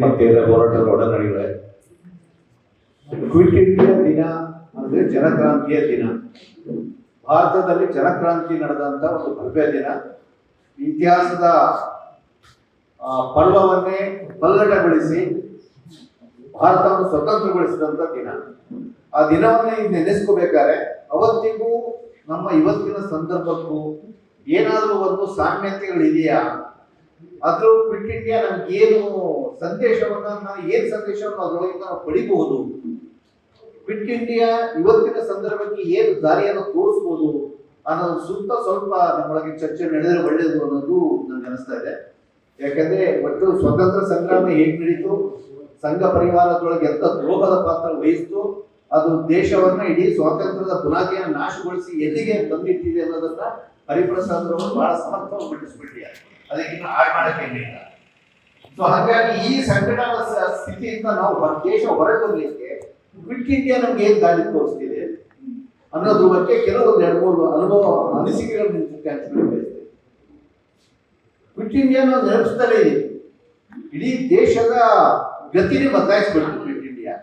ಮತ್ತೆ ಹೋರಾಟದ ಒಡನಾಡಿಗಳೇ, quit India ದಿನ ಅಂದ್ರೆ ಜನಕ್ರಾಂತಿಯ ದಿನ. ಭಾರತದಲ್ಲಿ ಜನಕ್ರಾಂತಿ ನಡೆದಂತ ಒಂದು ಭವ್ಯ ದಿನ. ಇತಿಹಾಸದ ಪರ್ವವನ್ನೇ ಪಲ್ಲಟಗೊಳಿಸಿ ಭಾರತವನ್ನು ಸ್ವತಂತ್ರಗೊಳಿಸಿದಂತ ದಿನ. ಆ ದಿನವನ್ನೇ ನೆನೆಸ್ಕೋಬೇಕಾದ್ರೆ ಅವತ್ತಿಗೂ ನಮ್ಮ ಇವತ್ತಿನ ಸಂದರ್ಭಕ್ಕೂ ಏನಾದರೂ ಒಂದು ಸಾಮ್ಯತೆಗಳಿದೆಯಾ? ಅದ್ರ ಕ್ವಿಟ್ ಇಂಡಿಯಾ ನಮ್ಗೆ ಏನು ಏನ್ ಸಂದೇಶವನ್ನು ಅದರೊಳಗಿಂದ ನಾವು ಪಡಿಬಹುದು? ಕ್ವಿಟ್ ಇಂಡಿಯಾ ಇವತ್ತಿನ ಸಂದರ್ಭಕ್ಕೆ ಏನು ದಾರಿಯನ್ನು ತೋರಿಸಬಹುದು ಅನ್ನೋದು ಸ್ವಲ್ಪ ನಮ್ಮೊಳಗೆ ಚರ್ಚೆ ನಡೆದರೆ ಒಳ್ಳೆಯದು ಅನ್ನೋದು ನನಗೆ ಅನಿಸ್ತಾ ಇದೆ. ಯಾಕಂದ್ರೆ ಒಟ್ಟು ಸ್ವತಂತ್ರ ಸಂಗ್ರಾಮ ಹೇಗೆ ನಡೀತು, ಸಂಘ ಪರಿವಾರದೊಳಗೆ ಎಂತ ದ್ರೋಹದ ಪಾತ್ರ ವಹಿಸ್ತು, ಅದು ದೇಶವನ್ನ ಇಡೀ ಸ್ವಾತಂತ್ರ್ಯದ ಬುನಾದಿಯನ್ನು ನಾಶಗೊಳಿಸಿ ಎಲ್ಲಿಗೆ ತಂದಿಟ್ಟಿದೆ ಅನ್ನೋದನ್ನ ಹರಿಪ್ರಸಾದ್ ಅವರು ಬಹಳ ಸಮರ್ಥವಾಗಿ ಬಿಟ್ಟಿಸ್ಬಿಟ್ಟಿದ್ದಾರೆ. ಅದಕ್ಕಿಂತ ಹಾಳು ಮಾಡಕ್ಕೇನಿಲ್ಲ. ಸೊ ಹಾಗಾಗಿ ಈ ಸಂಕಟದ ಸ್ಥಿತಿಯಿಂದ ನಾವು ದೇಶ ಹೊರಬರಲಿಕ್ಕೆ ಕ್ವಿಟ್ ಇಂಡಿಯಾ ನಮ್ಗೆ ಏನ್ ದಾರಿ ತೋರಿಸ್ತಿದೆ ಅನ್ನೋದ್ರ ಬಗ್ಗೆ ಕೆಲವೊಂದು 2-3 ಅನಿಸಿಕೆಗಳನ್ನು ಹಂಚ್ಕೊಳ್ಳಿ. ಕ್ವಿಟ್ ಇಂಡಿಯಾ ನಾವು ನೆನಪಿಸ್ತಾನೆ ಇದೀವಿ. ಇಡೀ ದೇಶದ ಗತಿನೇ ಬದಲಾಯಿಸ್ಬಿಡ್ತು ಕ್ವಿಟ್ ಇಂಡಿಯಾ.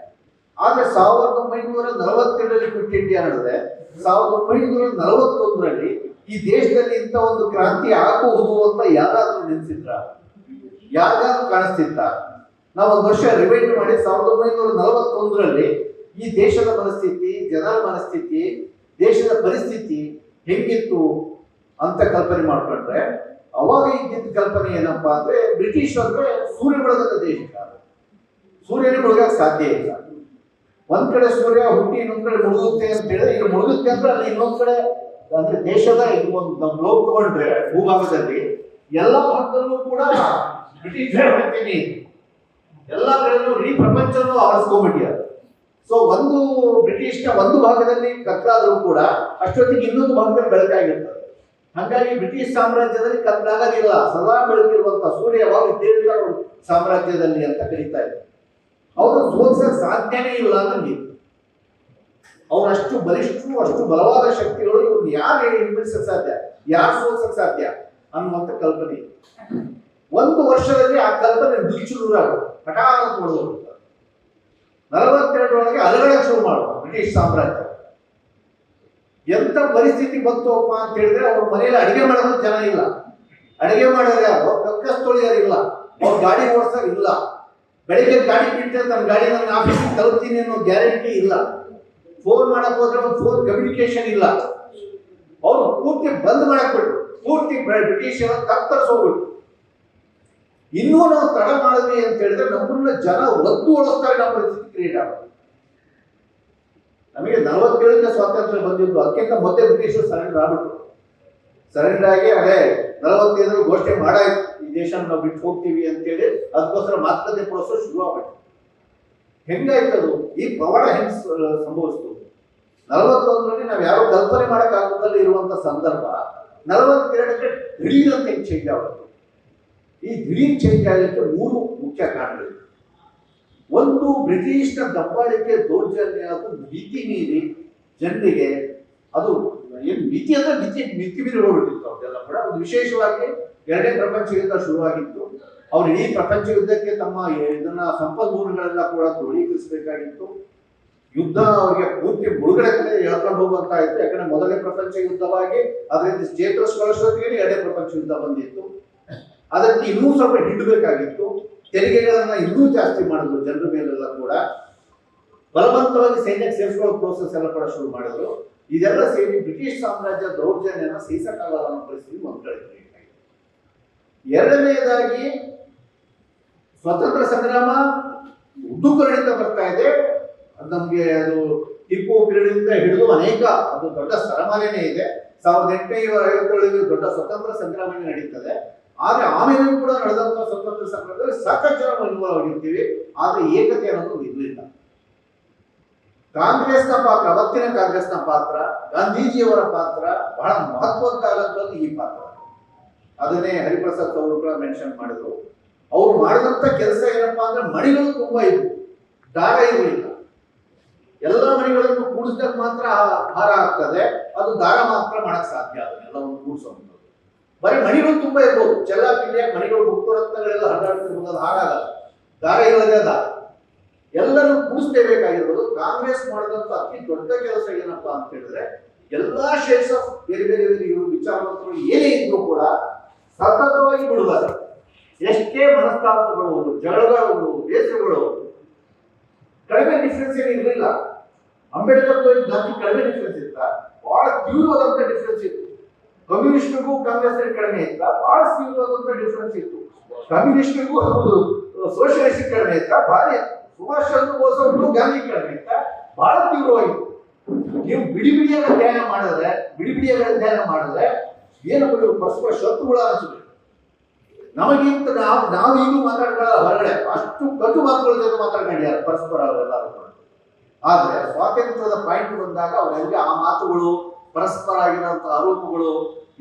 ಆದ್ರೆ 1942ರಲ್ಲಿ ಕ್ವಿಟ್ ಇಂಡಿಯಾ ನಡೆದೆ. 1941ರಲ್ಲಿ ಈ ದೇಶದಲ್ಲಿ ಇಂಥ ಒಂದು ಕ್ರಾಂತಿ ಆಗಬಹುದು ಅಂತ ಯಾರಾದ್ರೂ ನೆನೆಸಿದ್ರ? ಯಾರಿಗಾದ್ರೂ ಕಾಣಿಸ್ತಿತ್ತ? ನಾವು ಒಂದು ವರ್ಷ ರಿವೈಂಡ್ ಮಾಡಿ 1941ರಲ್ಲಿ ಈ ದೇಶದ ಪರಿಸ್ಥಿತಿ, ಜನರ ಮನಸ್ಥಿತಿ, ದೇಶದ ಪರಿಸ್ಥಿತಿ ಹೆಂಗಿತ್ತು ಅಂತ ಕಲ್ಪನೆ ಮಾಡ್ಕೊಂಡ್ರೆ, ಅವಾಗ ಇದ್ದಿದ್ದ ಕಲ್ಪನೆ ಏನಪ್ಪಾ ಅಂದ್ರೆ, ಬ್ರಿಟಿಷ್ ಅಂದ್ರೆ ಸೂರ್ಯ ಬೆಳಗದ ದೇಶ. ಸೂರ್ಯನ ಮುಳುಗಕ್ಕೆ ಸಾಧ್ಯ ಇಲ್ಲ. ಒಂದ್ ಕಡೆ ಸೂರ್ಯ ಹುಟ್ಟಿ ಇನ್ನೊಂದ್ ಕಡೆ ಮುಳುಗುತ್ತೆ ಅಂತ ಹೇಳಿದ್ರೆ, ಈಗ ಮುಳುಗುತ್ತೆ ಅಂದ್ರೆ ಅಲ್ಲಿ ಇನ್ನೊಂದ್ ಕಡೆ ಅಂದ್ರೆ ದೇಶದ ಒಂದು ಗ್ಲೋಬ್ ತಗೊಂಡ್ರೆ ಭೂಭಾಗದಲ್ಲಿ ಎಲ್ಲಾ ಭಾಗದಲ್ಲೂ ಕೂಡ ಬ್ರಿಟಿಷ್ ಎಲ್ಲಾ ಕಡೆಯೂ ಇಡೀ ಪ್ರಪಂಚವನ್ನು ಆವರಿಸ್ಕೊಂಡ್ಬಿಟ್ಟಿದ್ದಾರೆ. ಸೊ ಒಂದು ಬ್ರಿಟಿಷ್ನ ಒಂದು ಭಾಗದಲ್ಲಿ ಕತ್ಲಾದ್ರೂ ಕೂಡ ಅಷ್ಟೊತ್ತಿಗೆ ಇನ್ನೊಂದು ಭಾಗದಲ್ಲಿ ಬೆಳಕಾಗಿರ್ತದೆ. ಹಾಗಾಗಿ ಬ್ರಿಟಿಷ್ ಸಾಮ್ರಾಜ್ಯದಲ್ಲಿ ಕತ್ಲಾಗೋದಿಲ್ಲ, ಸದಾ ಬೆಳಕಿರುವಂತ ಸೂರ್ಯ ಯಾವಾಗ ಇದ್ದೇ ಸಾಮ್ರಾಜ್ಯದಲ್ಲಿ ಅಂತ ಕರೀತಾ ಇದ್ದಾರೆ. ಅವರು ಸೋಲ್ಸಕ್ ಸಾಧ್ಯನೇ ಇಲ್ಲ ನನಗೆ. ಅವ್ರು ಅಷ್ಟು ಬಲಿಷ್ಠರು, ಅಷ್ಟು ಬಲವಾದ ಶಕ್ತಿಗಳು. ಇವ್ರು ಯಾರು ಹಿಮ್ಮೆಡ್ಸಕ್ ಸಾಧ್ಯ, ಯಾರು ಸೋಲ್ಸಕ್ ಸಾಧ್ಯ ಅನ್ನುವಂಥ ಕಲ್ಪನೆ. ಒಂದು ವರ್ಷದಲ್ಲಿ ಆ ಕಲ್ಪನೆ ನುಚ್ಚುನೂರಾಗ ಹಠಾತ್ ನೋಡೋದು. 42ರೊಳಗೆ ಅಲಗಡಕ್ಕೆ ಶುರು ಮಾಡೋದು ಬ್ರಿಟಿಷ್ ಸಾಮ್ರಾಜ್ಯ. ಎಂತ ಪರಿಸ್ಥಿತಿ ಬಂತಪ್ಪ ಅಂತ ಹೇಳಿದ್ರೆ, ಅವ್ರ ಮನೆಯಲ್ಲಿ ಅಡಿಗೆ ಮಾಡೋದು ಜನ ಇಲ್ಲ, ಅಡಿಗೆ ಮಾಡೋರು ಯಾರು, ಕಕ್ಕಸ್ ತೊಳೆಯೋರು ಇಲ್ಲ, ಅವ್ರ ಗಾಡಿ ಓಡಿಸೋರು ಇಲ್ಲ, ಬೆಳಿಗ್ಗೆ ಗಾಡಿ ಬಿಟ್ಟರೆ ನನ್ನ ಗಾಡಿ ನನ್ನ ಆಫೀಸಿಗೆ ತಲುಪ್ತೀನಿ ಅನ್ನೋ ಗ್ಯಾರಂಟಿ ಇಲ್ಲ, ಫೋನ್ ಮಾಡಕ್ ಹೋದ್ರೆ ಒಂದು ಫೋನ್ ಕಮ್ಯುನಿಕೇಶನ್ ಇಲ್ಲ. ಅವ್ರು ಪೂರ್ತಿ ಬಂದ್ ಮಾಡಕ್ ಬಿಟ್ರು, ಪೂರ್ತಿ ಬ್ರಿಟಿಷರ ಕತ್ತರಿಸೋಗ್ಬಿಟ್ರು. ಇನ್ನೂ ನಾವು ತಡ ಮಾಡಿದ್ವಿ ಅಂತ ಹೇಳಿದ್ರೆ ನಮ್ಮನ್ನ ಜನ ಒದ್ದು ಓಡಿಸ್ತಾರೆ, ನಮ್ಮ ಪರಿಸ್ಥಿತಿ ಕ್ರಿಯೇಟ್ ಆಗೋದು. ನಮಗೆ 47ಕ್ಕೆ ಸ್ವಾತಂತ್ರ್ಯ ಬಂದಿದ್ದು, ಅದಕ್ಕಿಂತ ಮೊದಲೇ ಬ್ರಿಟಿಷರು ಸರೆಂಡರ್ ಆಗ್ಬಿಟ್ರು. ಸರೆಂಡರ್ ಆಗಿ 45ರಲ್ಲಿ ಘೋಷಣೆ ಮಾಡಾಯ್ತು, ಈ ದೇಶ ನಾವು ಬಿಟ್ಟು ಹೋಗ್ತೀವಿ ಅಂತೇಳಿ. ಅದಕ್ಕೋಸ್ಕರ ಮಾತುಕತೆ ಪ್ರೋಸೆಸ್ ಶುರು ಆಗ್ಬಿಟ್ಟು ಹೆಂಗಾಯ್ತದು, ಈ ಪವಾಡ ಹೆಂಗ್ ಸಂಭವಿಸ್ತು? 41ರಲ್ಲಿ ನಾವು ಯಾರೋ ಕಲ್ಪನೆ ಮಾಡಕ್ ಆಗೋದ್ರಲ್ಲಿ ಇರುವಂತ ಸಂದರ್ಭ 42ಕ್ಕೆ ದಿಢೀರ್ ಅಂತ ಹೆಂಗ್ ಚೇಂಜ್ ಆಗುತ್ತೆ. ಈ ದಿಢೀರ್ ಚೇಂಜ್ ಆಗಲಿಕ್ಕೆ 3 ಮುಖ್ಯ ಕಾರಣಗಳಿವೆ. ಒಂದು, ಬ್ರಿಟಿಷ್ನ ದಬ್ಬಾಳಿಕೆ, ದೌರ್ಜನ್ಯ, ಅದು ಮಿತಿ ಮೀರಿ ಜನರಿಗೆ, ಅದು ಏನು ಮಿತಿ ಅಂದ್ರೆ ಮಿತಿ ಮೀರಿ ಹೋಗ್ಬಿಟ್ಟಿತ್ತು ಅವ್ರಿಗೆಲ್ಲ ಕೂಡ. ಒಂದು ವಿಶೇಷವಾಗಿ 2ನೇ ಪ್ರಪಂಚ ಯುದ್ಧ ಶುರುವಾಗಿತ್ತು. ಅವ್ರು ಇಡೀ ಪ್ರಪಂಚ ಯುದ್ಧಕ್ಕೆ ತಮ್ಮ ಇದನ್ನ ಸಂಪನ್ಮೂಲಗಳೆಲ್ಲ ಕೂಡ ಕ್ರೋಢೀಕರಿಸಬೇಕಾಗಿತ್ತು. ಯುದ್ಧ ಅವರಿಗೆ ಪೂರ್ತಿ ಮುಳುಗಡೆ ಹೇಳ್ಕೊಂಡು ಹೋಗುವಂತ ಆಯ್ತು. ಯಾಕಂದ್ರೆ ಮೊದಲನೇ ಪ್ರಪಂಚ ಯುದ್ಧವಾಗಿ ಅದರಿಂದ ಚೇತರಿಸಿಕೊಳ್ಳೋಷ್ಟೊತ್ತಿಗೆ 2ನೇ ಪ್ರಪಂಚ ಯುದ್ಧ ಬಂದಿತ್ತು. ಅದಕ್ಕೆ ಇನ್ನೂ ಸ್ವಲ್ಪ ಹಿಡಬೇಕಾಗಿತ್ತು. ತೆರಿಗೆಗಳನ್ನ ಇನ್ನೂ ಜಾಸ್ತಿ ಮಾಡಿದ್ರು ಜನರ ಮೇಲೆಲ್ಲ ಕೂಡ. ಬಲವಂತವಾಗಿ ಸೈನ್ಯಕ್ಕೆ ಸೇರಿಸ್ಕೊಳ್ಳೋ ಪ್ರೋಸೆಸ್ ಎಲ್ಲ ಕೂಡ ಶುರು ಮಾಡಿದ್ರು. ಇದೆಲ್ಲ ಸೇರಿ ಬ್ರಿಟಿಷ್ ಸಾಮ್ರಾಜ್ಯ ದೌರ್ಜನ್ಯನ ಸಹಿಸಕ್ಕಾಗಲ್ಲ ಅನ್ನೋ ಪರಿಸ್ಥಿತಿ ಒಂದ್ ಕಡೆ. ಎರಡನೆಯದಾಗಿ, ಸ್ವತಂತ್ರ ಸಂಗ್ರಾಮ ಉದ್ದುಕರಣಿತ ಬರ್ತಾ ಇದೆ. ನಮ್ಗೆ ಅದು ಟಿಪ್ಪು ಪೀರಿಯಡ್ ಹಿಡಿದು ಅನೇಕ, ಅದು ದೊಡ್ಡ ಸರಮಾಲೆನೇ ಇದೆ. 1857 ದೊಡ್ಡ ಸ್ವತಂತ್ರ ಸಂಗ್ರಾಮನೇ ನಡೀತದೆ. ಆದ್ರೆ ಆಮೇಲೆ ಕೂಡ ನಡೆದಂತ ಸ್ವತಂತ್ರ ಸಂಗ್ರಾಮದಲ್ಲಿ ಸಾಕಷ್ಟು ಜನ ಇನ್ವಾಲ್ವ್ ಆಗಿರ್ತೀವಿ. ಆದ್ರೆ ಏಕತೆ ಅನ್ನೋದು ಇರಲಿಲ್ಲ. ಕಾಂಗ್ರೆಸ್ನ ಪಾತ್ರ, ಅವತ್ತಿನ ಕಾಂಗ್ರೆಸ್ನ ಪಾತ್ರ, ಗಾಂಧೀಜಿಯವರ ಪಾತ್ರ ಬಹಳ ಮಹತ್ವದ್ದಾದಂಥದ್ದು ಈ ಪಾತ್ರ. ಅದನ್ನೇ ಹರಿಪ್ರಸಾದ್ ಅವರು ಕೂಡ ಮೆನ್ಷನ್ ಮಾಡಿದ್ರು. ಅವ್ರು ಮಾಡಿದಂತ ಕೆಲಸ ಏನಪ್ಪಾ ಅಂದ್ರೆ, ಮಣಿಗಳು ತುಂಬಾ ಇದ್ವು, ದಾರ ಇರಲಿಲ್ಲ. ಎಲ್ಲ ಮಣಿಗಳನ್ನು ಕೂಡಿಸಿದಾಗ ಮಾತ್ರ ಹಾರ ಆಗ್ತದೆ, ಅದು ದಾರ ಮಾತ್ರ ಮಾಡಕ್ ಸಾಧ್ಯ. ಅದನ್ನೆಲ್ಲವನ್ನು ಕೂಡಿಸೋದು ಬರೀ ಮಣಿಗಳು ತುಂಬಾ ಇರ್ಬೋದು, ಚೆಲ್ಲಾಪಿಲ್ಲಿಯ ಮಣಿಗಳು, ಮುಕ್ತರತ್ನಗಳೆಲ್ಲ ಹರಡಾಡ್ತಿರ್ಬೋದು, ಅದು ಹಾಗಾಗಲ್ಲ. ದಾರ ಇಲ್ಲದೆ ಅದ. ಎಲ್ಲರೂ ಕೂಡಿಸ್ಲೇಬೇಕಾಗಿರ್ಬೋದು. ಕಾಂಗ್ರೆಸ್ ಮಾಡಿದಂತ ಅತಿ ದೊಡ್ಡ ಕೆಲಸ ಏನಪ್ಪಾ ಅಂತ ಹೇಳಿದ್ರೆ, ಎಲ್ಲಾ ಶೇಡ್ಸ್ ಆಫ್ ಬೇರೆ ಬೇರೆ ಬೇರೆ ಇವರು ವಿಚಾರವಂತರು ಏನೇ ಇದ್ರು ಕೂಡ ಸತತವಾಗಿ ಬಿಡುತ್ತಾರೆ. ಎಷ್ಟೇ ಮನಸ್ತಾಪಗಳು, ಜಗಳಗಳು, ಬೇಸರಗಳು, ಕಡಿಮೆ ಡಿಫ್ರೆನ್ಸ್ ಏನು ಇರಲಿಲ್ಲ. ಅಂಬೇಡ್ಕರ್ ಜಾತಿ ಕಡಿಮೆ ಡಿಫ್ರೆನ್ಸ್ ಇತ್ತ, ಬಹಳ ತೀವ್ರವಾದಂತ ಡಿಫ್ರೆನ್ಸ್ ಇತ್ತು. ಕಮ್ಯುನಿಸ್ಟ್ಗೂ ಕಾಂಗ್ರೆಸ್ ಕಡಿಮೆ ಇತ್ತ, ಬಹಳ ತೀವ್ರವಾದಂತ ಡಿಫ್ರೆನ್ಸ್ ಇತ್ತು. ಕಮ್ಯುನಿಸ್ಟ್ಗೂ ಸೋಷಿಯಲಿಸ್ಟ್ ಕಡಿಮೆ ಇತ್ತ, ಭಾರಿ ಸುಭಾಷ್ ಚಂದ್ರ ಬೋಸ್ ಅವರು ಗಾಂಧಿ ಕಡಿಮೆ ಇತ್ತ, ಬಹಳ ತೀವ್ರವಾಗಿತ್ತು. ನೀವು ಬಿಡಿ ಬಿಡಿಯಾಗ ಧ್ಯಾನ ಮಾಡಿದ್ರೆ ಏನು ಪರಸ್ಪರ ಶತ್ರುಗಳ ಅನಿಸುತ್ತೆ. ನಮಗಿಂತ ನಾವು ಈಗಲೂ ಮಾತಾಡ್ಕೊಳ್ಳ ಹೊರಗಡೆ ಅಷ್ಟು ಕಟು ಮಾತುಗಳ ಜೊತೆ ಮಾತಾಡ್ಕೊಂಡಿದ್ದಾರೆ ಪರಸ್ಪರ ಅವರೆಲ್ಲರೂ. ಆದ್ರೆ ಸ್ವಾತಂತ್ರ್ಯದ ಪಾಯಿಂಟ್ ಬಂದಾಗ ಅವರೆಲ್ಲ ಆ ಮಾತುಗಳು, ಪರಸ್ಪರ ಆಗಿರುವಂತ ಆರೋಪಗಳು,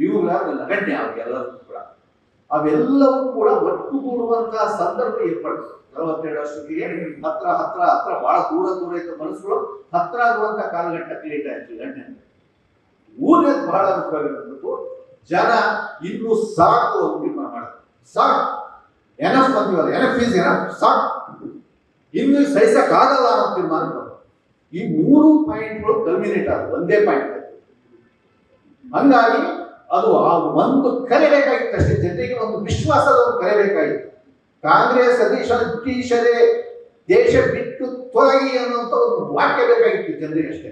ಇವುಗಳ ನಗಣ್ಯ ಅವ್ರಿಗೆಲ್ಲರೂ ಕೂಡ. ಅವೆಲ್ಲವೂ ಕೂಡ ಒಟ್ಟುಗೂಡುವಂತಹ ಸಂದರ್ಭ ಏರ್ಪಡ್ತದೆ. 42 ವರ್ಷಕ್ಕೆ ಹತ್ರ ಬಹಳ ದೂರ ಇದ್ದ ಮನಸ್ಸುಗಳು ಹತ್ರ ಆಗುವಂತ ಕಾಲಘಟ್ಟ ಕ್ರಿಯೇಟ್ ಆಯ್ತು. ಮೂರನೇದು ಬಹಳ ಮುಖ್ಯವಾಗಿರುವಂಥದ್ದು, ಜನ ಇನ್ನು ಸಾಕು ಅಂತ ತೀರ್ಮಾನ ಮಾಡಿದ್ರು. ಸಾಕು, ಎನಫ್ ಅಂತೀವಲ್ಲ, ಎನಫ್ ಈಸ್ ಎನಫ್, ಸಾಕು, ಇನ್ನು ಸಹಿಸಕ್ಕಾಗಲ್ಲ ಅನ್ನೋ ತೀರ್ಮಾನ ಬಂತು. ಈ 3 ಪಾಯಿಂಟ್ಗಳು ಕಲ್ಮಿನೇಟ್ ಆದ ಒಂದೇ ಪಾಯಿಂಟ್. ಹಂಗಾಗಿ ಅದು ಆ ಒಂದು ಕರೆಬೇಕಾಗಿತ್ತು ಅಷ್ಟೇ, ಜೊತೆಗೆ ಒಂದು ವಿಶ್ವಾಸದ ಒಂದು ಕರೆಬೇಕಾಗಿತ್ತು. ಕಾಂಗ್ರೆಸ್ ಬ್ರಿಟಿಷರೇ ದೇಶ ಬಿಟ್ಟು ತೊಲಗಿ ಅನ್ನುವಂಥ ಒಂದು ವಾಕ್ಯ ಬೇಕಾಗಿತ್ತು ಜನರಿಗೆ ಅಷ್ಟೇ.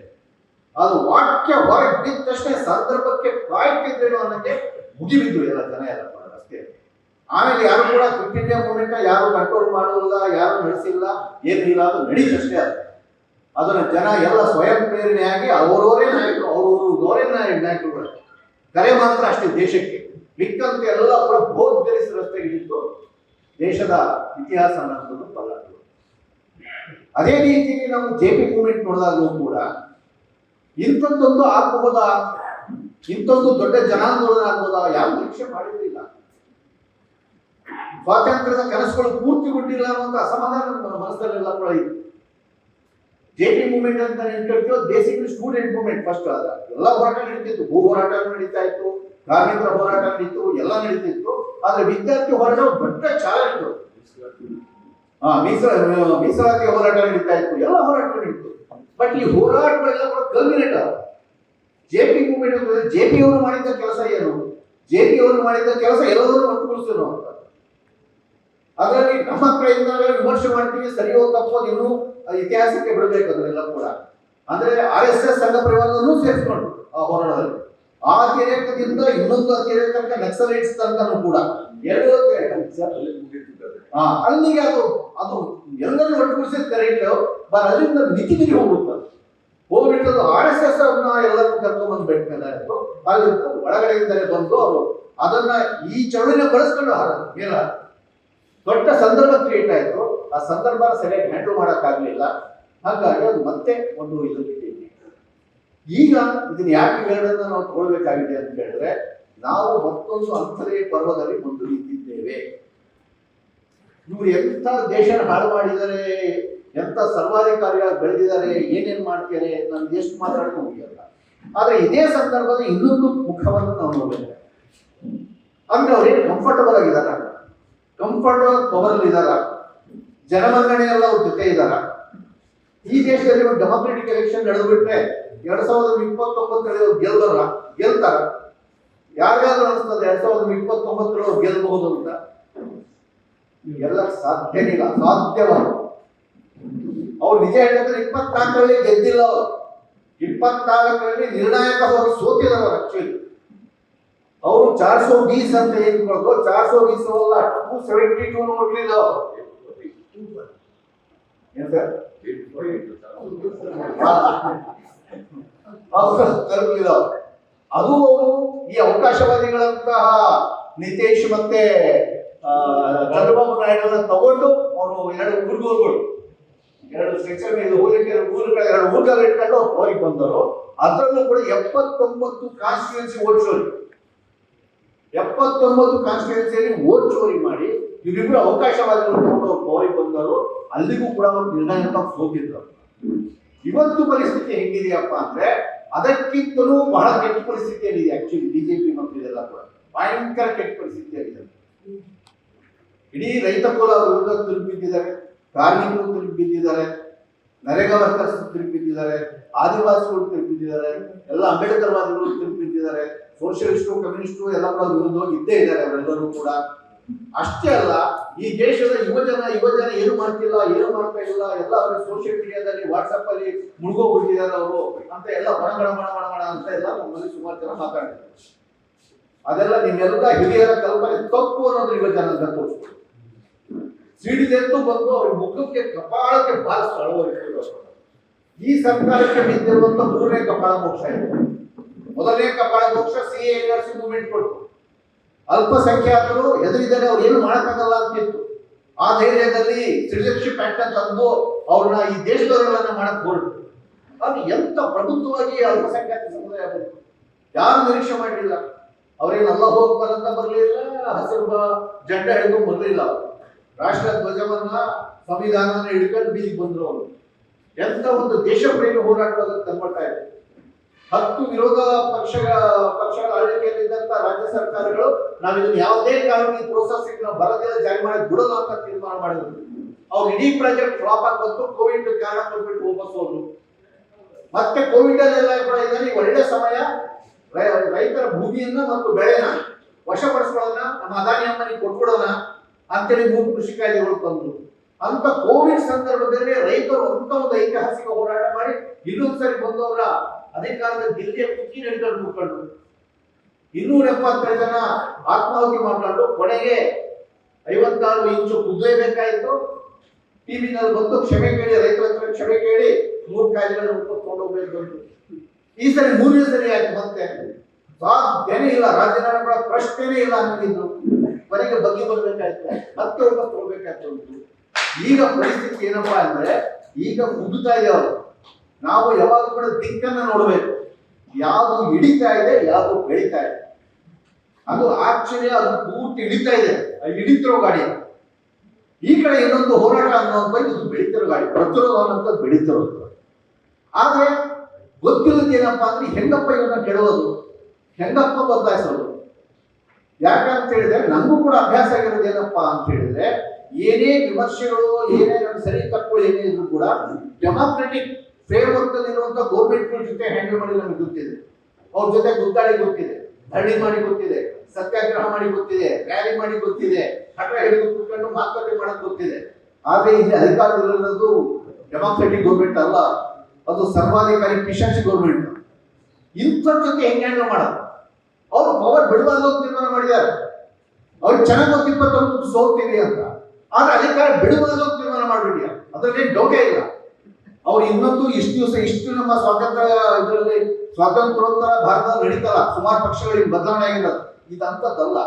ಅದು ವಾಕ್ಯ ಹೊರಗೆ ಬಿದ್ದ ತಕ್ಷಣ ಸಂದರ್ಭಕ್ಕೆ ಕಾಯ್ತಿದ್ದೇನೋ ಅನ್ನೋಕ್ಕೆ ಮುಗಿಬಿದ್ರು ಎಲ್ಲ ಜನ ಎಲ್ಲ ಅಷ್ಟೇ. ಆಮೇಲೆ ಯಾರು ಕೂಡ ಕ್ವಿಟ್ ಇಂಡಿಯಾ ಮೂವ್ಮೆಂಟ್ ಯಾರು ಕಂಟ್ರೋಲ್ ಮಾಡೋಲ್ಲ, ಯಾರು ನಡೆಸಿಲ್ಲ, ಏನಿಲ್ಲ, ಅದು ನಡೀತಷ್ಟೇ. ಅದನ್ನ ಜನ ಎಲ್ಲ ಸ್ವಯಂ ಪ್ರೇರಣೆಯಾಗಿ ಅವರವರೇ ನಾಯಕರುಗಳು ಕರೆ ಮಾತ್ರ ಅಷ್ಟೇ ದೇಶಕ್ಕೆ. ಮಿಕ್ಕಂತ ಎಲ್ಲ ಕೂಡ ಬೋಧ್ ಬೆರೆಸಿ ರಸ್ತೆಗೆ ಹಿಡಿದು ದೇಶದ ಇತಿಹಾಸ ಅನ್ನೋದನ್ನು ಬಲ್ಲದು. ಅದೇ ರೀತಿಯಲ್ಲಿ ನಾವು JP ಮೂವ್ಮೆಂಟ್ ನೋಡಿದಾಗಲೂ ಕೂಡ ಇಂಥದ್ದೊಂದು ಆಗಬಹುದಾ, ಇಂಥದ್ದು ದೊಡ್ಡ ಜನಾಂದೋಲನ ಆಗ್ಬೋದಾ, ಯಾವ ನಿರೀಕ್ಷೆ ಮಾಡಿರಲಿಲ್ಲ. ಸ್ವಾತಂತ್ರ್ಯದ ಕನಸುಗಳು ಪೂರ್ತಿಗೊಂಡಿಲ್ಲ ಅನ್ನುವಂಥ ಅಸಮಾಧಾನ ಮನಸ್ಸಲ್ಲೆಲ್ಲ ಕೂಡ ಇತ್ತು. JP ಮೂವ್ಮೆಂಟ್ ಅಂತ ಹೇಳ್ತೀವೋ ಬೇಸಿಕಲಿ ಸ್ಟೂಡೆಂಟ್ ಮೂವ್ಮೆಂಟ್ ಫಸ್ಟ್. ಅದ ಎಲ್ಲ ಹೋರಾಟ ನಡೀತಿತ್ತು, ಭೂ ಹೋರಾಟ ನಡೀತಾ ಇತ್ತು, ಕಾರ್ಮಿಕರ ಹೋರಾಟ ನಡೀತು, ಎಲ್ಲ ನಡೀತಿತ್ತು. ಆದ್ರೆ ವಿದ್ಯಾರ್ಥಿ ಹೋರಾಟ ದೊಡ್ಡ ಚಾಲನೆ ಇತ್ತು. ಮೀಸಲಾತಿ ಹೋರಾಟ ನಡೀತಾ ಇತ್ತು, ಎಲ್ಲ ಹೋರಾಟ ನಡೀತು. ಬಟ್ ಈ ಹೋರಾಟಗಳೆಲ್ಲ ಕೂಡ ಕಲ್ಮಿನೇಟ್ ಆದ. JP ಮೂವ್ಮೆಂಟ್ ಅಂದ್ರೆ JP ಅವರು ಮಾಡಿದ್ದ ಕೆಲಸ ಏನು, JP ಅವರು ಮಾಡಿದ್ದ ಕೆಲಸ ಎಲ್ಲದನ್ನು ಒಟ್ಟುಗೂಡಿಸೋನು ಅಂತ. ಅದರಲ್ಲಿ ನಮ್ಮ ಕಡೆಯಿಂದ ವಿಮರ್ಶೆ ಮಾಡ್ತೀವಿ, ಸರಿಯೋ ತಪ್ಪೋ ಇನ್ನೂ ಇತಿಹಾಸಕ್ಕೆ ಬಿಡಬೇಕು ಅದನ್ನೆಲ್ಲ ಕೂಡ. ಅಂದ್ರೆ RSS ಸಂಘ ಪರಿವಾರವನ್ನು ಸೇರಿಸ್ಕೊಂಡು ಆ ಹೋರಾಟದಲ್ಲಿ ಆ ಅತಿರೇಕದಿಂದ ಇನ್ನೊಂದು ಅತಿರೇಕ ತನಕ ನಕ್ಸಲೈಟ್ಸ್ ತನಕನೂ ಕೂಡ ಅಲ್ಲಿಗೆ ಅದು ಎಲ್ಲರೂ ಒಟ್ಟುಗೂಡಿಸಿದ ಕರೆಕ್ಟ್. ಅಲ್ಲಿಂದ ಮಿತಿ ಹೋಗ್ಬಿಟ್ಟು RSS ಅವ್ರನ್ನ ಎಲ್ಲರೂ ಕರ್ಕೊಂಡ್ಬಂದು ಬೆಟ್ಮೇಲೆ ಅಲ್ಲಿ ಒಳಗಡೆಯಿಂದಲೇ ಬಂದು ಅವರು ಅದನ್ನ ಈ ಚಳುವಳಿನ ಬಳಸ್ಕೊಂಡು ಮೇಲ ದೊಡ್ಡ ಸಂದರ್ಭ ಕ್ರಿಯೇಟ್ ಆಯ್ತು. ಆ ಸಂದರ್ಭ ಸರಿಯಾಗಿ ಹ್ಯಾಂಡಲ್ ಮಾಡೋಕ್ಕಾಗಲಿಲ್ಲ. ಹಾಗಾಗಿ ಅದು ಮತ್ತೆ ಒಂದು ಇದು ಈಗ ಇದನ್ನ ಯಾಕೆ ಹೇಳೋದನ್ನ ನಾವು ತಗೊಳ್ಬೇಕಾಗಿದೆ ಅಂತ ಹೇಳಿದ್ರೆ, ನಾವು ಮತ್ತೊಂದು ಅಂತರೇ ಪರ್ವದಲ್ಲಿ ಮುಂದೆ ನಿಂತಿದ್ದೇವೆ. ಇವ್ರು ಎಂಥ ದೇಶನ ಹಾಳು ಮಾಡಿದ್ದಾರೆ, ಎಂಥ ಸರ್ವಾಧಿಕಾರಿಯಾಗಿ ಬೆಳೆದಿದ್ದಾರೆ, ಏನೇನ್ ಮಾಡ್ತಾರೆ, ನನ್ಗೆ ಎಷ್ಟು ಮಾತಾಡಕ್ಕೆ ಮುಗಿಯಲ್ಲ. ಆದ್ರೆ ಇದೇ ಸಂದರ್ಭದ ಇನ್ನೊಂದು ಮುಖವನ್ನು ನಾವು ನೋಡಬೇಕು. ಅಂದ್ರೆ ಅವ್ರೇನು ಕಂಫರ್ಟಬಲ್ ಆಗಿದಾರ, ಕಂಫರ್ಟಬಲ್ ಪವರ್ ಇದಾರ, ಜನಮನ್ನಣೆ ಎಲ್ಲ ಅವ್ರ ಜೊತೆ ಇದಾರ. ಈ ದೇಶದಲ್ಲಿ ಒಂದು ಡೆಮೊಕ್ರೆಟಿಕ್ ಎಲೆಕ್ಷನ್ ನಡೆದು ಬಿಟ್ರೆ 2029 ಗೆಲ್ತಾರ. ಯಾರಿಗಾದ್ರೂ ಅನಿಸ್ತದೆ 2029 ಗೆಲ್ಲಬಹುದು ಅಂತ? ಎಲ್ಲ ಸಾಧ್ಯನೇ ಇಲ್ಲ, ಸಾಧ್ಯವಾದ. ಅವ್ರು ನಿಜ ಹೇಳಿದ್ರೆ 24ರಲ್ಲಿ ಗೆದ್ದಿಲ್ಲ. ಅವರು 24ರಲ್ಲಿ ನಿರ್ಣಾಯಕ ಹೋಗಿ ಸೋತಿದ್ದಾರೆ. ಆಕ್ಚುಲಿ ಅವರು 420 ಅಂತ ಏನ್ ಕೊಡೋದು, 420 ಅಲ್ಲ 272 ನೋಡ್ಲಿಲ್ಲ. ಏನ್ ಸರ್ ತರಲಿಲ್ಲ. ಅದು ಅವರು ಈ ಅವಕಾಶವಾದಿಗಳಂತಹ ನಿತೀಶ್ ಮತ್ತೆ ಚಂದ್ರಬಾಬು ನಾಯ್ಡು ತಗೊಂಡು ಅವರು ಎರಡು ಸೆಕ್ಷನ್ ಊರುಗಳ ಇಟ್ಕೊಂಡು ಹೋಗಿ ಬಂದರು. ಅದರಲ್ಲೂ ಕೂಡ 79 ಕಾನ್ಸ್ಟಿಟ್ಯೂನ್ಸಿ ವೋಟ್ ಚೋರಿ, 79 ಕಾನ್ಸ್ಟಿಟ್ಯೂನ್ಸಿಯಲ್ಲಿ ವೋಟ್ ಚೋರಿ ಮಾಡಿ ಇವರಿಬ್ರು ಅವಕಾಶವಾದಿಗಳು ತಗೊಂಡು ಹೋಗಿ ಬಂದರು. ಅಲ್ಲಿಗೂ ಕೂಡ ಅವರು ನಿರ್ಣಾಯಕ ಸೋತಿದ್ರು. ಇವತ್ತು ಪರಿಸ್ಥಿತಿ ಹೆಂಗಿದೆಯಪ್ಪ ಅಂದ್ರೆ ಅದಕ್ಕಿಂತಲೂ ಬಹಳ ಕೆಟ್ಟ ಪರಿಸ್ಥಿತಿಯಲ್ಲಿದೆ. ಆಕ್ಚುಲಿ ಬಿಜೆಪಿ ಮತ್ತು ಇದೆಲ್ಲ ಕೂಡ ಭಯಂಕರ ಕೆಟ್ಟ ಪರಿಸ್ಥಿತಿಯಲ್ಲಿದೆ. ಇಡೀ ರೈತ ಕುಲ ವಿರುದ್ಧ ತಿರುಗಿದ್ದಾರೆ. ಕಾರ್ಮಿಕರು ತಿರುಗಿ ಬಿದ್ದಿದ್ದಾರೆ, ನರೇಗಾ ವರ್ಕರ್ಸ್ ತಿರುಗಿ ಬಿದ್ದಿದ್ದಾರೆ, ಆದಿವಾಸಿಗಳು ತಿರುಗಿ ಬಿದ್ದಿದ್ದಾರೆ, ಎಲ್ಲ ಅಂಬೇಡ್ಕರ್ವಾದಿಗಳು ತಿರುಗಿ ಬಿದ್ದಿದ್ದಾರೆ, ಸೋಷಿಯಲಿಸ್ಟು ಕಮ್ಯುನಿಸ್ಟು ಎಲ್ಲ ಕೂಡ ವಿರುದ್ಧವಾಗಿ ಇದ್ದೇ ಇದ್ದಾರೆ ಅವರೆಲ್ಲರೂ ಕೂಡ. ಅಷ್ಟೇ ಅಲ್ಲ, ಈ ದೇಶದ ಯುವಜನ ಏನು ಮಾಡ್ತಿಲ್ಲ, ಏನು ಮಾಡ್ತಾ ಇಲ್ಲ, ಎಲ್ಲ ಅವರ ಸೋಷಿಯಲ್ ಮೀಡಿಯಾದಲ್ಲಿ ವಾಟ್ಸಪ್ ಅಲ್ಲಿ ಮುಳುಗೋಗ್ಬಿಟ್ಟಿದ್ದಾರೆ ಅವರು ಅಂತ ಎಲ್ಲ ಬಣ ಅಂತ ಎಲ್ಲ ನಮ್ಮಲ್ಲಿ ಸುಮಾರು ಜನ ಮಾತಾಡ್ತಾರೆ. ಅದೆಲ್ಲ ನಿಮ್ಮೆಲ್ಲ ಹಿರಿಯರ ಕಲ್ಪನೆ ತಪ್ಪು ಅನ್ನೋದು ಯುವಜನ ಅಂತ ತೋರಿಸ್ತಾರೆ. ಸಿಡಿದೆದ್ದು ಬಂದು ಅವ್ರ ಮುಖಕ್ಕೆ ಕಪಾಳಕ್ಕೆ ಬಾರಿಸಿ ಅಳವಡಿಸಿದ್ರು. ಈ ಸರ್ಕಾರಕ್ಕೆ ಬಿದ್ದಿರುವಂತ ಮೂರನೇ ಕಪಾಳ ಮೋಕ್ಷ ಇದೆ. ಮೊದಲನೇ ಕಪಾಳ ಮೋಕ್ಷ CANRC ಮೂವ್ಮೆಂಟ್ ಕೊಟ್ಟು ಅಲ್ಪಸಂಖ್ಯಾತರು ಎದುರಿದರೆ ಅವ್ರು ಏನು ಮಾಡಕ್ಕಾಗಲ್ಲ ಅಂತಿತ್ತು. ಆ ಧೈರ್ಯದಲ್ಲಿ ಸಿಟಿಜನ್ಶಿಪ್ ಆಕ್ಟ್ ಅಂತ ತಂದು ಅವ್ರನ್ನ ಈ ದೇಶದವರೆಲ್ಲ ಮಾಡಕ್ ಹೊರಟು. ಅದು ಎಂತ ಪ್ರಬುದ್ಧವಾಗಿ ಅಲ್ಪಸಂಖ್ಯಾತ ಸಮುದಾಯ ಬಂತು, ಯಾರು ನಿರೀಕ್ಷೆ ಮಾಡಲಿಲ್ಲ. ಅವ್ರೇನಲ್ಲ ಹೋಗ್ಬಾರಂತ ಬರ್ಲಿಲ್ಲ, ಹಸಿರು ಜೆಂಡ ಹಿಡ್ಕೊಂಡು ಬರ್ಲಿಲ್ಲ. ರಾಷ್ಟ್ರ ಧ್ವಜವನ್ನ ಸಂವಿಧಾನವನ್ನ ಹಿಡ್ಕೊಂಡು ಬೀದಿಗೆ ಬಂದ್ರು ಅವರು. ಎಂತ ಒಂದು ದೇಶ ಪ್ರೇಮಿ ಹೋರಾಟವಾದ ತಂದ್ಕೊಳ್ತಾ ಇದೆ. 10 ವಿರೋಧ ಪಕ್ಷಗಳ ಆಳ್ವಿಕೆಯಲ್ಲಿದ್ದಂತ ರಾಜ್ಯ ಸರ್ಕಾರಗಳು ನಾವಿದನ್ನು ಯಾವುದೇ ಕಾರಣಕ್ಕೆ ಪ್ರೋಸೆಸ್ ನಾವು ಬರದೆಲ್ಲ ಜಾರಿ ಮಾಡಿ ಬಿಡೋದು ಅಂತ ತೀರ್ಮಾನ ಮಾಡಿದ್ರು. ಅವ್ರು ಇಡೀ ಪ್ರಾಜೆಕ್ಟ್ ಫ್ಲಾಪ್ ಆಗಿ ಬಂತು. ಕೋವಿಡ್ ಕಾರಣ ಕೊಟ್ಬಿಟ್ಟು ವಾಪಸ್ ಹೋದ್ರು. ಮತ್ತೆ ಕೋವಿಡ್ ಅಲ್ಲೆಲ್ಲ ಕೂಡ ಇದರಲ್ಲಿ ಒಳ್ಳೆ ಸಮಯ ರೈತರ ಭೂಮಿಯನ್ನ ಮತ್ತು ಬೆಳೆನ ವಶಪಡಿಸ್ಕೊಳ್ಳೋಣ, ನಮ್ಮ ಅದಾನಿ ಅಮ್ಮನಿಗೆ ಕೊಟ್ಬಿಡೋಣ ಅಂತೇಳಿ 3 ಕೃಷಿ ಕಾಯ್ದೆಗಳು ತಂದ್ರು. ಅಂತ ಕೋವಿಡ್ ಸಂದರ್ಭದಲ್ಲಿ ರೈತರು ಅಂತ ಒಂದು ಐತಿಹಾಸಿಕ ಹೋರಾಟ ಮಾಡಿ ಇನ್ನೊಂದ್ಸರಿ ಬಂದವರ ಅಧಿಕಾರದ ಗಿಲ್ಲಿಯ ಕುಕ್ಕಿ ನಡಿಕೊಂಡು ಕೂತ್ಕೊಂಡ್ರು. 275 ಜನ ಆತ್ಮಾಹುತಿ ಮಾಡ್ಕೊಂಡು ಕೊನೆಗೆ 56 ಇಂಚು ಕುಗ್ಲೇಬೇಕಾಯಿತು. ಟಿವಿನಲ್ಲಿ ಬಂದು ಕ್ಷಮೆ ಕೇಳಿ, ರೈತರ ಹತ್ರ ಕ್ಷಮೆ ಕೇಳಿ 3 ಕಾಯ್ದೆಗಳನ್ನು ತಗೊಂಡೋಗ್ಬೇಕು ಬಂತು. ಈ ಸರಿ 3ನೇ ಸರಿ ಆಯ್ತು. ಮತ್ತೆ ಸಾಧ್ಯನೇ ಇಲ್ಲ, ರಾಜೀನಾಮೆ ಕೂಡ ಪ್ರಶ್ನೆನೇ ಇಲ್ಲ ಅನ್ನೋದಿದ್ರು. ಕೊನೆಗೆ ಬಗ್ಗೆ ಬರ್ಬೇಕಾಯ್ತು, ಮತ್ತೆ ವಾಪಸ್ ತಗೋಬೇಕಾಯ್ತು. ಈಗ ಪರಿಸ್ಥಿತಿ ಏನಪ್ಪಾ ಅಂದ್ರೆ, ಈಗ ಮುಗ್ತಾ ಇದೆ ಅವರು. ನಾವು ಯಾವಾಗ ಕೂಡ ದಿಕ್ಕನ್ನ ನೋಡ್ಬೇಕು, ಯಾವುದು ಹಿಡಿತಾ ಇದೆ, ಯಾವುದು ಬೆಳೀತಾ ಇದೆ. ಅದು ಆಕ್ಚುಲಿ ಅದು ಪೂರ್ತಿ ಹಿಡಿತಾ ಇದೆ, ಹಿಡಿತಿರೋ ಗಾಡಿ. ಈ ಕಡೆ ಇನ್ನೊಂದು ಹೋರಾಟ ಅನ್ನುವಂಥದ್ದು ಇದು ಬೆಳೀತಿರೋ ಗಾಡಿ, ಪ್ರತಿರೋಧ ಅನ್ನೋಂಥದ್ದು ಬೆಳೀತಿರೋದು. ಆದ್ರೆ ಗೊತ್ತಿಲ್ಲದ ಏನಪ್ಪಾ ಅಂದ್ರೆ, ಹೆಂಗಪ್ಪ ಇವನ್ನ ಕೆಡೋದು, ಹೆಂಗಪ್ಪ ಬದಲಾಯಿಸೋದು. ಯಾಕಂತ ಹೇಳಿದ್ರೆ ನಮಗೂ ಕೂಡ ಅಭ್ಯಾಸ ಆಗಿರೋದು ಏನಪ್ಪಾ ಅಂತ ಹೇಳಿದ್ರೆ, ಏನೇ ವಿಮರ್ಶೆಗಳು, ಏನೇ ನಮ್ಮ ಸರಿ ತಪ್ಪುಗಳು ಏನೇ ಇದ್ರು ಕೂಡ ಡೆಮಾಕ್ರೆಟಿಕ್ ಫ್ರೇಮ್ವರ್ಕ್ ಅಲ್ಲಿ ಇರುವಂತ ಗೌರ್ಮೆಂಟ್ ಜೊತೆ ಹ್ಯಾಂಡಲ್ ಮಾಡಿ ನಮಗೆ ಗೊತ್ತಿದೆ. ಅವ್ರ ಜೊತೆ ಗುದ್ದಾಡಿ ಗೊತ್ತಿದೆ, ಧರಣಿ ಮಾಡಿ ಗೊತ್ತಿದೆ, ಸತ್ಯಾಗ್ರಹ ಮಾಡಿ ಗೊತ್ತಿದೆ, ರ್ಯಾಲಿ ಮಾಡಿ ಗೊತ್ತಿದೆ, ಹಠ ಹಿಡಿದು ಕೂತ್ಕೊಂಡು ಮಾತುಕತೆ ಮಾಡಕ್ ಗೊತ್ತಿದೆ. ಆದ್ರೆ ಇಲ್ಲಿ ಅಧಿಕಾರದಲ್ಲಿರೋದು ಡೆಮಾಕ್ರೆಟಿಕ್ ಗೌರ್ಮೆಂಟ್ ಅಲ್ಲ, ಅದು ಸರ್ವಾಧಿಕಾರಿ ಪಿಶಾಚಿ ಗೌರ್ಮೆಂಟ್. ಇಂಥವ್ರ ಜೊತೆ ಹೆಂಗ್ ಹ್ಯಾಂಡಲ್ ಮಾಡೋದು? ಅವ್ರು ಪವರ್ ಬಿಡಬಾರ್ದು ಅಂತ ತೀರ್ಮಾನ ಮಾಡಿದ್ದಾರೆ. ಅವ್ರಿಗೆ ಚೆನ್ನಾಗಿ ಗೊತ್ತು 29 ಸೋಲ್ತೀವಿ ಅಂತ. ಆದ್ರೆ ಅಧಿಕಾರ ಬಿಡಬಾರ್ದು ಅಂತ ತೀರ್ಮಾನ ಮಾಡ್ಬಿಡಿ, ಅದ್ರಲ್ಲಿ ಡೌಟೇ ಇಲ್ಲ. ಅವ್ರು ಇನ್ನೊಂದು ಇಷ್ಟು ದಿವಸ ಇಷ್ಟು ನಮ್ಮ ಸ್ವಾತಂತ್ರ್ಯ ಇದರಲ್ಲಿ ಸ್ವಾತಂತ್ರ್ಯೋತ್ತರ ಭಾರತದಲ್ಲಿ ನಡೀತಲ್ಲ, ಸುಮಾರು ಪಕ್ಷಗಳಿಗೆ ಬದಲಾವಣೆ ಆಗಿರೋದು, ಇದಂತದ್ದಲ್ಲ.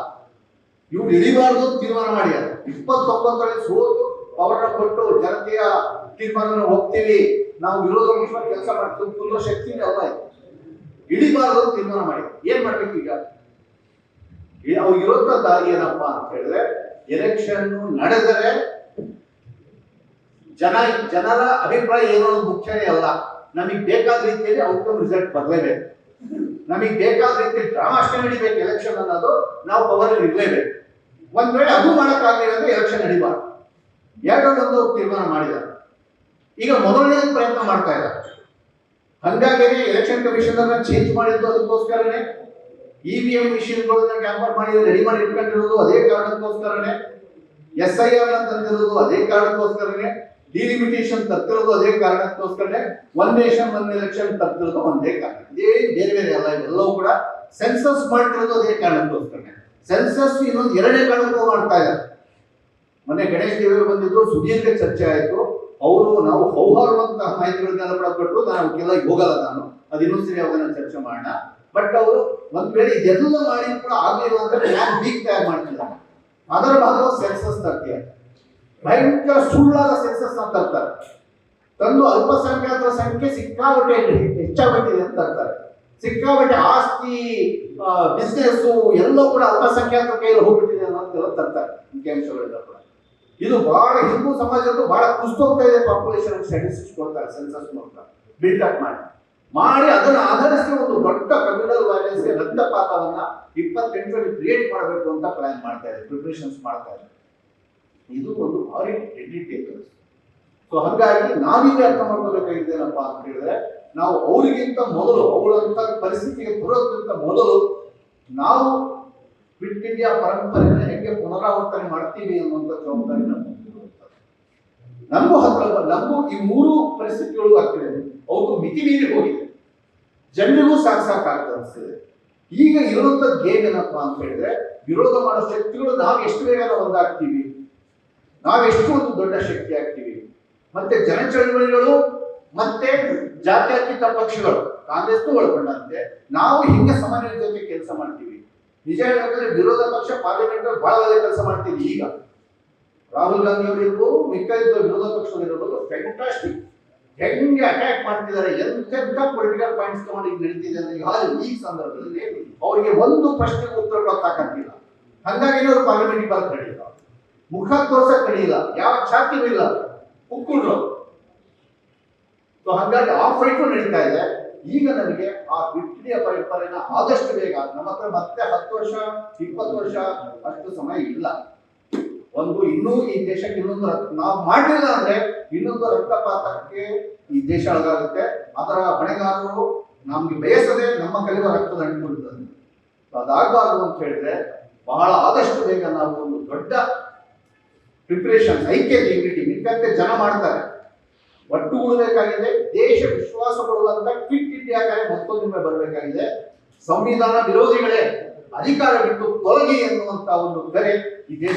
ಇವ್ರು ಇಳಿಬಾರ್ದು ಅಂತ ತೀರ್ಮಾನ ಮಾಡ್ಯಾರ. 29ರಲ್ಲಿ ಸೋತು ಪವರ್ನ ಕೊಟ್ಟು ಜನತೆಯ ತೀರ್ಮಾನ ಹೋಗ್ತೀವಿ, ನಾವು ವಿರೋಧ ಪಕ್ಷ ಕೆಲಸ ಮಾಡ್ತೀವಿ ಅನ್ನೋ ಶಕ್ತಿನೇ ಅಲ್ಲ. ಇಳಿಬಾರ್ದು ಅಂತ ತೀರ್ಮಾನ ಮಾಡಿ ಏನ್ ಮಾಡ್ಬೇಕು ಈಗ? ಅವ್ರಿಗೆ ಇರೋಂಥ ದಾರಿ ಏನಪ್ಪಾ ಅಂತ ಹೇಳಿದ್ರೆ, ಎಲೆಕ್ಷನ್ ನಡೆದರೆ ಜನರ ಅಭಿಪ್ರಾಯ ಏನೋ ಮುಖ್ಯನೇ ಅಲ್ಲ. ನಮಗೆ ಬೇಕಾದ ರೀತಿಯಲ್ಲಿ ಔಟ್ಕಮ್ ರಿಸಲ್ಟ್ ಬರಲೇಬೇಕು. ನಮಗೆ ಬೇಕಾದ ರೀತಿಯಲ್ಲಿ ಡ್ರಾಮಾ ಅಷ್ಟೇ ನಡಿಬೇಕು. ಎಲೆಕ್ಷನ್ ಅನ್ನೋದು ನಾವು ಪವರ್ ಇರಲೇಬೇಕು. ಒಂದ್ ವೇಳೆ ಅದು ಮಾಡಕ್ಕಾಗಲಿಲ್ಲ ಅಂದ್ರೆ ಎಲೆಕ್ಷನ್ ನಡಿಬಾರ್ದು. ಎರಡನ್ನೊಂದು ತೀರ್ಮಾನ ಮಾಡಿದ್ದಾರೆ. ಈಗ ಮೊದಲನೇ ಪ್ರಯತ್ನ ಮಾಡ್ತಾ ಇದ್ದಾರೆ. ಹಂಗಾಗಿ ಎಲೆಕ್ಷನ್ ಕಮಿಷನ್ ಅನ್ನ ಚೇಂಜ್ ಮಾಡಿದ್ದು ಅದಕ್ಕೋಸ್ಕರನೇ. EVM ಮಿಷಿನ್ಗಳನ್ನ ಟ್ಯಾಂಪರ್ ಮಾಡಿ ರೆಡಿ ಮಾಡಿ ಇಟ್ಕೊಂಡಿರೋದು ಅದೇ ಕಾರಣಕ್ಕೋಸ್ಕರನೇ. SIR ತಂದಿರೋದು ಅದೇ ಕಾರಣಕ್ಕೋಸ್ಕರನೇ. ಡಿಲಿಮಿಟೇಷನ್ ತರ್ತಿರೋದು ಅದೇ ಕಾರಣಕ್ಕೋಸ್ಕರನೇ. ಒನ್ ನೇಷನ್ ಒನ್ ಎಲೆಕ್ಷನ್ ತರ್ತಿರೋದು ಒಂದೇ ಕಾರಣ. ಇದೇ ಬೇರೆ ಬೇರೆ ಅಲ್ಲ, ಎಲ್ಲವೂ ಕೂಡ ಸೆನ್ಸಸ್ ಮಾಡ್ತಿರೋದು ಅದೇ ಕಾರಣಕ್ಕೋಸ್ಕರನೇ. ಸೆನ್ಸಸ್ ಇನ್ನೊಂದು 2ನೇ ಕಾರಣಕ್ಕೂ ಮಾಡ್ತಾ ಇದ್ದಾರೆ. ಮೊನ್ನೆ ಗಣೇಶ್ ದೇವರು ಬಂದಿದ್ರು, ಸುದೀರ್ಘ ಚರ್ಚೆ ಆಯಿತು. ಅವರು ನಾವು ಸೌಹಾರ್ದಂತಹ ಮಾಹಿತಿಗಳನ್ನೆಲ್ಲ ಕೂಡ ಕೊಟ್ಟರು. ನಾನು ಅವಕ್ಕೆಲ್ಲ ಹೋಗಲ್ಲ, ನಾನು ಅದು ಇನ್ನೊಂದ್ಸರಿ ಅವಾಗ ಚರ್ಚೆ ಮಾಡೋಣ. ಬಟ್ ಅವರು ಒಂದ್ ವೇಳೆ ಇದೆಲ್ಲ ಮಾಡಿ ಕೂಡ ಆಗಲಿಲ್ಲ ಅಂದ್ರೆ ಪ್ಲಾನ್ ಬಿ ತಯಾರು ಮಾಡ್ತಿದ್ದಾರೆ. ಅದರ ಭಾಗವಾಗಿ ಸೆನ್ಸಸ್ ತರ್ತಾರೆ. ಭಯಂಕರ ಸುಳ್ಳಾದ ಸೆನ್ಸಸ್ ತರ್ತಾರೆ. ತಂದು ಅಲ್ಪಸಂಖ್ಯಾತರ ಸಂಖ್ಯೆ ಸಿಕ್ಕಾಬಟ್ಟೆ ಹೆಚ್ಚಾಗ್ಬಿಟ್ಟಿದೆ ಅಂತ ತರ್ತಾರೆ. ಸಿಕ್ಕಾಬಟ್ಟೆ ಆಸ್ತಿ, ಬಿಸ್ನೆಸ್ ಎಲ್ಲ ಕೂಡ ಅಲ್ಪಸಂಖ್ಯಾತರ ಕೈಯಲ್ಲಿ ಹೋಗ್ಬಿಟ್ಟಿದೆ ಅನ್ನೋದೆಲ್ಲ ತರ್ತಾರೆ ಮುಖ್ಯಾಂಶಗಳೆಲ್ಲ ಕೂಡ. ಇದು ಬಹಳ ಹಿಂದೂ ಸಮಾಜದ್ದು ಬಹಳ ಕುಸ್ತೋಗ್ತಾ ಇದೆ. ಪಾಪ್ಯುಲೇಷನ್ ಸ್ಟ್ಯಾಟಿಸ್ಟಿಕ್ಸ್ ಕೊಡ್ತಾರೆ, ಸೆನ್ಸಸ್ ಮೂಲಕ ಬಿಲ್ಡಪ್ ಮಾಡಿ ಅದನ್ನ ಆಧರಿಸಿ ಒಂದು ದೊಡ್ಡ ಕಮ್ಯುನಲ್ ವೈಲೆನ್ಸ್ಗೆ ರಕ್ತಪಾತವನ್ನ 28ರಲ್ಲಿ ಕ್ರಿಯೇಟ್ ಮಾಡಬೇಕು ಅಂತ ಪ್ಲಾನ್ ಮಾಡ್ತಾ ಇದೆ, ಪ್ರಿಪರೇಷನ್ಸ್ ಮಾಡ್ತಾ ಇದೆ. ಇದು ಒಂದು ಭಾರಿ ಡೆಡ್ಲಿ ಡೇಂಜರಸ್. ಸೊ ಹಾಗಾಗಿ ನಾವಿಲ್ಲಿ ಅರ್ಥ ಮಾಡ್ಕೋಬೇಕಾಗಿದೆ ಏನಪ್ಪಾ ಅಂತ ಹೇಳಿದ್ರೆ, ನಾವು ಅವರಿಗಿಂತ ಮೊದಲು ಅವರಂತ ಪರಿಸ್ಥಿತಿಗೆ ಬರೋದಕ್ಕಿಂತ ಮೊದಲು ನಾವು ಕ್ವಿಟ್ ಇಂಡಿಯಾ ಪರಂಪರೆಯನ್ನು ಹೆಂಗೆ ಪುನರಾವರ್ತನೆ ಮಾಡ್ತೀವಿ ಅನ್ನುವಂಥ ಜವಾಬ್ದಾರಿ ನಮಗೂ ನಮಗೂ ಈ ಮೂರು ಪರಿಸ್ಥಿತಿಗಳು ಆಗ್ತಿದೆ. ಅವ್ರಿಗೂ ಮಿತಿ ಮೀರಿ ಹೋಗಿದೆ, ಜನರಿಗೂ ಸಾಕಾಗ್ತದೆ ಅನಿಸ್ತದೆ. ಈಗ ಇರುವಂತ ಗೇಮ್ ಏನಪ್ಪಾ ಅಂತ ಹೇಳಿದ್ರೆ, ವಿರೋಧ ಮಾಡೋ ಶಕ್ತಿಗಳು ನಾವು ಎಷ್ಟು ಬೇಗ ಒಂದಾಗ್ತೀವಿ, ನಾವೆಷ್ಟು ಒಂದು ದೊಡ್ಡ ಶಕ್ತಿ ಆಗ್ತೀವಿ. ಮತ್ತೆ ಜನ ಚಳವಳಿಗಳು ಮತ್ತೆ ಜಾತ್ಯತೀತ ಪಕ್ಷಗಳು ಕಾಂಗ್ರೆಸ್ ಒಳಗೊಂಡಂತೆ ನಾವು ಹಿಂಗೆ ಸಮನ್ವಯ ಜೊತೆ ಕೆಲಸ ಮಾಡ್ತೀವಿ. ನಿಜ ಹೇಳಬೇಕಂದ್ರೆ ವಿರೋಧ ಪಕ್ಷ ಪಾರ್ಲಿಮೆಂಟ್ ಬಹಳ ಒಳ್ಳೆ ಕೆಲಸ ಮಾಡ್ತೀವಿ. ಈಗ ರಾಹುಲ್ ಗಾಂಧಿ ಅವರು ಇರ್ಬೋದು, ಮಿಕ್ಕ ವಿರೋಧ ಪಕ್ಷಗಳು ಇರ್ಬೋದು, ಫ್ಯಾಂಟಾಸ್ಟಿಕ್ ಹೆಂಗೆ ಅಟ್ಯಾಕ್ ಮಾಡ್ತಿದ್ದಾರೆ, ಎಂತೆಂತ ಪೊಲಿಟಿಕಲ್ ಪಾಯಿಂಟ್ಸ್ ತಗೊಂಡು ಈಗ ನಡೀತಿದೆ ಅಂದ್ರೆ ಈ ಸಂದರ್ಭದಲ್ಲಿ ಅವರಿಗೆ ಒಂದು ಪ್ರಶ್ನೆಗೆ ಉತ್ತರ ಗೊತ್ತಾಗಂತಿಲ್ಲ. ಹಂಗಾಗಿ ಅವರು ಪಾರ್ಲಿಮೆಂಟ್ ಬರಕ್ ನಡೆಯಿಲ್ಲ, ಮುಖ ತೋರ್ಸಕ್ ನಡೆಯಿಲ್ಲ, ಯಾವ ಛಾತಿನೂ ಇಲ್ಲ, ಉಕ್ಕೊಂಡ್ರು. ಸೊ ಹಾಗಾಗಿ ಆ ಫೈಟು ನಡೀತಾ ಇದೆ. ಈಗ ನನಗೆ ಆ ಕ್ವಿಟ್ ಇಂಡಿಯಾ ಪರಂಪರೆನ ಆದಷ್ಟು ಬೇಗ, ನಮ್ಮ ಹತ್ರ ಮತ್ತೆ 10 ವರ್ಷ 20 ವರ್ಷ ಅಷ್ಟು ಸಮಯ ಇಲ್ಲ. ಇನ್ನೂ ಈ ದೇಶಕ್ಕೆ ಇನ್ನೊಂದು ನಾವು ಮಾಡಲಿಲ್ಲ ಅಂದ್ರೆ ಇನ್ನೊಂದು ರಕ್ತಪಾತಕ್ಕೆ ಈ ದೇಶ ಒಳಗಾಗುತ್ತೆ. ಅದರ ಹೊಣೆಗಾರರು ನಮ್ಗೆ ಬಯಸದೆ ನಮ್ಮ ಕಲಿಯುವ ರಕ್ತದ ಅಂಟಿಬಿಡ್ತದೆ. ಅದಾಗಬಾರ್ದು ಅಂತ ಹೇಳಿದ್ರೆ ಬಹಳ ಆದಷ್ಟು ಬೇಗ ನಾವು ಒಂದು ದೊಡ್ಡ ಪ್ರಿಪರೇಷನ್, ಐಕ್ಯತೆ, ಯೂನಿಟಿ ಮಿಕ್ಕಂತೆ ಜನ ಮಾಡ್ತಾರೆ, ಒಟ್ಟುಗೂಡಬೇಕಾಗಿದೆ. ದೇಶ ವಿಶ್ವಾಸ ಪಡುವಂತ ಕ್ವಿಟ್ ಇಂಡಿಯಾ ಕರೆ ಮತ್ತೊಂದು ಬರಬೇಕಾಗಿದೆ. ಸಂವಿಧಾನ ವಿರೋಧಿಗಳೇ ಅಧಿಕಾರ ಬಿಟ್ಟು ತೊಲಗಿ ಎನ್ನುವಂತ ಒಂದು ಕರೆ ಈ ದೇಶ